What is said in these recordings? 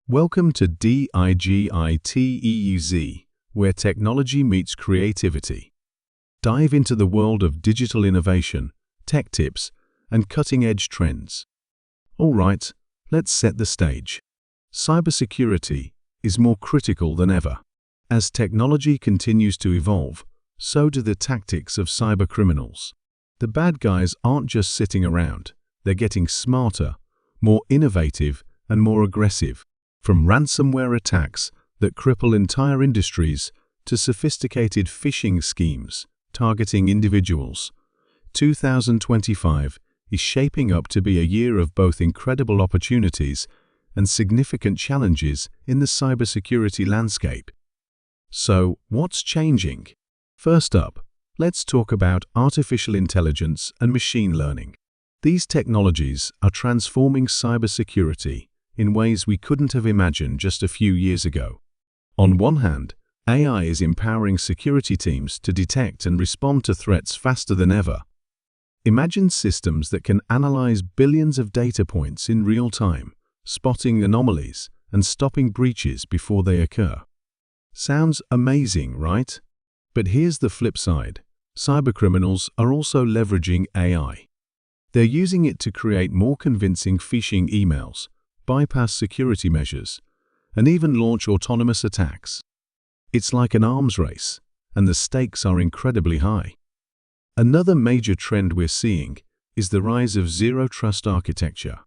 Welcome to Digitize, where technology meets creativity. Dive into the world of digital innovation, tech tips, and cutting-edge trends. All right, let's set the stage. Cybersecurity is more critical than ever. As technology continues to evolve, so do the tactics of cybercriminals. The bad guys aren't just sitting around, they're getting smarter, more innovative, and more aggressive. From ransomware attacks that cripple entire industries to sophisticated phishing schemes targeting individuals, 2025 is shaping up to be a year of both incredible opportunities and significant challenges in the cybersecurity landscape. So, what's changing? First up, let's talk about artificial intelligence and machine learning. These technologies are transforming cybersecurity in ways we couldn't have imagined just a few years ago. On one hand, AI is empowering security teams to detect and respond to threats faster than ever. Imagine systems that can analyze billions of data points in real time, spotting anomalies and stopping breaches before they occur. Sounds amazing, right? But here's the flip side. Cybercriminals are also leveraging AI. They're using it to create more convincing phishing emails, bypass security measures, and even launch autonomous attacks. It's like an arms race, and the stakes are incredibly high. Another major trend we're seeing is the rise of zero-trust architecture.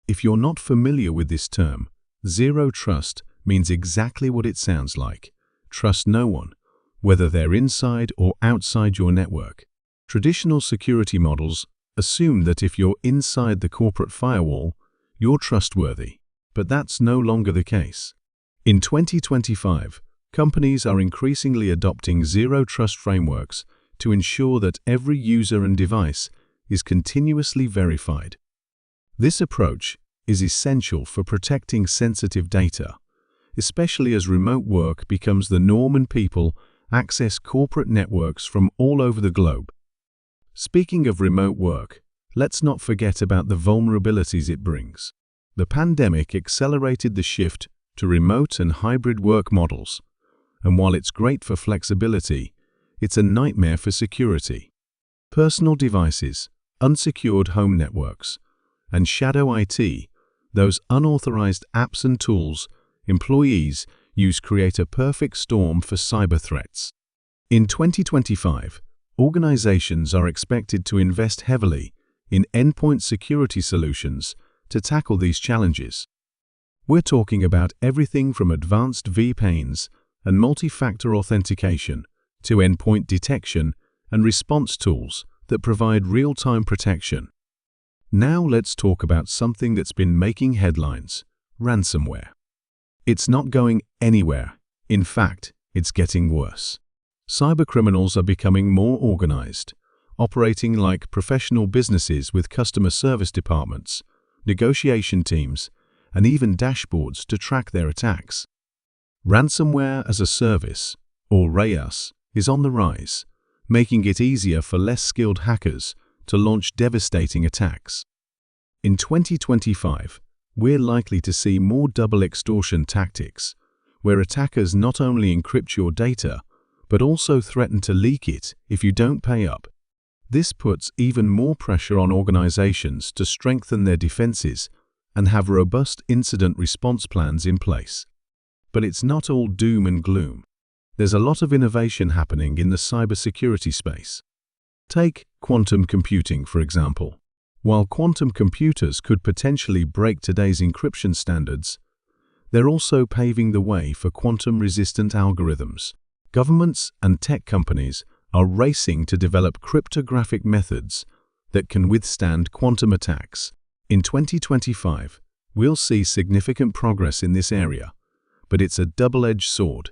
If you're not familiar with this term, zero trust means exactly what it sounds like. Trust no one, whether they're inside or outside your network. Traditional security models assume that if you're inside the corporate firewall, you're trustworthy, but that's no longer the case. In 2025, companies are increasingly adopting zero-trust frameworks to ensure that every user and device is continuously verified. This approach is essential for protecting sensitive data, especially as remote work becomes the norm and people access corporate networks from all over the globe. Speaking of remote work, let's not forget about the vulnerabilities it brings. The pandemic accelerated the shift to remote and hybrid work models, and while it's great for flexibility, it's a nightmare for security. Personal devices, unsecured home networks, and shadow IT, those unauthorized apps and tools employees use, create a perfect storm for cyber threats. In 2025, organizations are expected to invest heavily in endpoint security solutions to tackle these challenges. We're talking about everything from advanced VPNs and multi-factor authentication to endpoint detection and response tools that provide real-time protection. Now let's talk about something that's been making headlines: ransomware. It's not going anywhere. In fact, it's getting worse. Cybercriminals are becoming more organized, operating like professional businesses with customer service departments, negotiation teams, and even dashboards to track their attacks. Ransomware as a service, or RaaS, is on the rise, making it easier for less skilled hackers to launch devastating attacks. In 2025, we're likely to see more double extortion tactics, where attackers not only encrypt your data, but also threaten to leak it if you don't pay up. This puts even more pressure on organizations to strengthen their defenses and have robust incident response plans in place. But it's not all doom and gloom. There's a lot of innovation happening in the cybersecurity space. Take quantum computing, for example. While quantum computers could potentially break today's encryption standards, they're also paving the way for quantum-resistant algorithms. Governments and tech companies are racing to develop cryptographic methods that can withstand quantum attacks. In 2025, we'll see significant progress in this area, but it's a double-edged sword.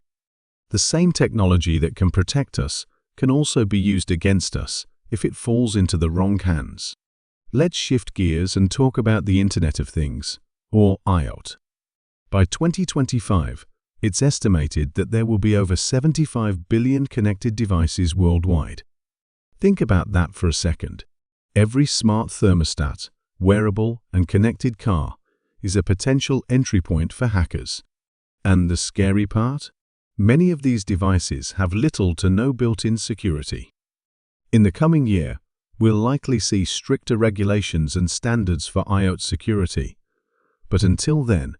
The same technology that can protect us can also be used against us if it falls into the wrong hands. Let's shift gears and talk about the Internet of Things, or IoT. By 2025, it's estimated that there will be over 75 billion connected devices worldwide. Think about that for a second. Every smart thermostat, wearable, and connected car is a potential entry point for hackers. And the scary part? Many of these devices have little to no built-in security. In the coming year, we'll likely see stricter regulations and standards for IoT security. But until then,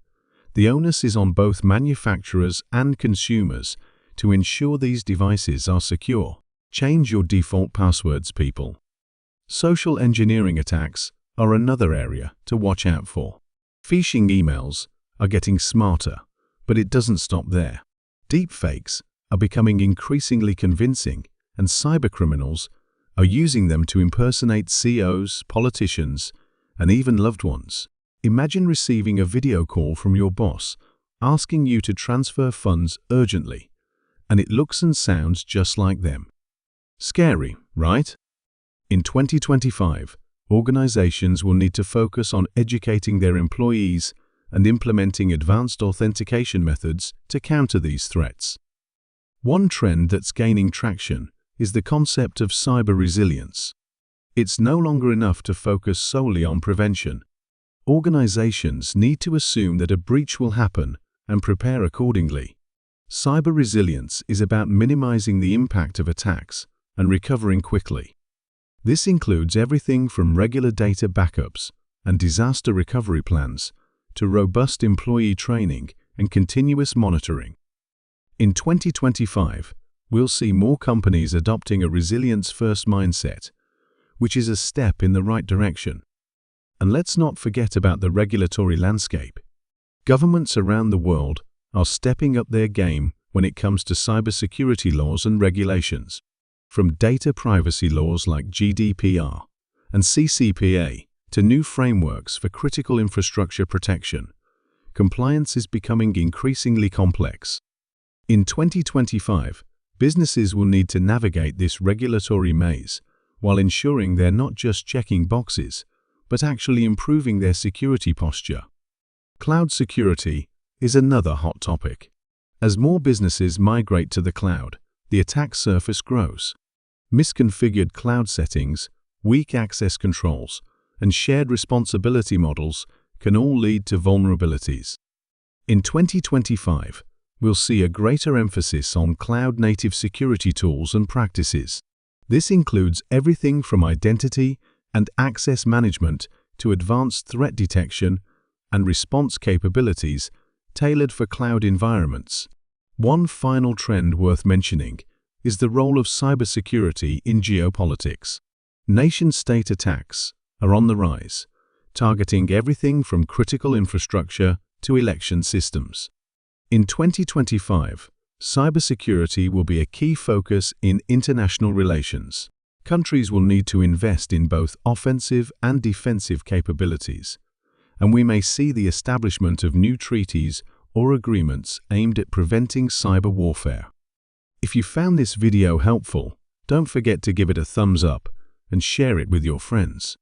the onus is on both manufacturers and consumers to ensure these devices are secure. Change your default passwords, people. Social engineering attacks are another area to watch out for. Phishing emails are getting smarter, but it doesn't stop there. Deepfakes are becoming increasingly convincing, and cybercriminals are using them to impersonate CEOs, politicians, and even loved ones. Imagine receiving a video call from your boss asking you to transfer funds urgently, and it looks and sounds just like them. Scary, right? In 2025, organizations will need to focus on educating their employees and implementing advanced authentication methods to counter these threats. One trend that's gaining traction is the concept of cyber resilience. It's no longer enough to focus solely on prevention. Organizations need to assume that a breach will happen and prepare accordingly. Cyber resilience is about minimizing the impact of attacks and recovering quickly. This includes everything from regular data backups and disaster recovery plans to robust employee training and continuous monitoring. In 2025, we'll see more companies adopting a resilience-first mindset, which is a step in the right direction. And let's not forget about the regulatory landscape. Governments around the world are stepping up their game when it comes to cybersecurity laws and regulations. From data privacy laws like GDPR and CCPA to new frameworks for critical infrastructure protection, compliance is becoming increasingly complex. In 2025, businesses will need to navigate this regulatory maze while ensuring they're not just checking boxes, but actually improving their security posture. Cloud security is another hot topic. As more businesses migrate to the cloud, the attack surface grows. Misconfigured cloud settings, weak access controls, and shared responsibility models can all lead to vulnerabilities. In 2025, we'll see a greater emphasis on cloud-native security tools and practices. This includes everything from identity and access management to advanced threat detection and response capabilities tailored for cloud environments. One final trend worth mentioning is the role of cybersecurity in geopolitics. Nation-state attacks are on the rise, targeting everything from critical infrastructure to election systems. In 2025, cybersecurity will be a key focus in international relations. Countries will need to invest in both offensive and defensive capabilities, and we may see the establishment of new treaties or agreements aimed at preventing cyber warfare. If you found this video helpful, don't forget to give it a thumbs up and share it with your friends.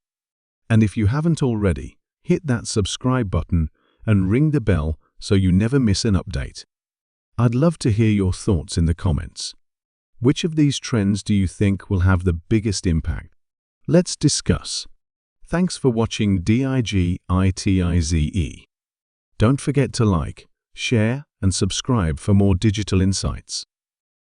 And if you haven't already, hit that subscribe button and ring the bell so you never miss an update. I'd love to hear your thoughts in the comments. Which of these trends do you think will have the biggest impact? Let's discuss. Thanks for watching Digitize. Don't forget to like, share, and subscribe for more digital insights.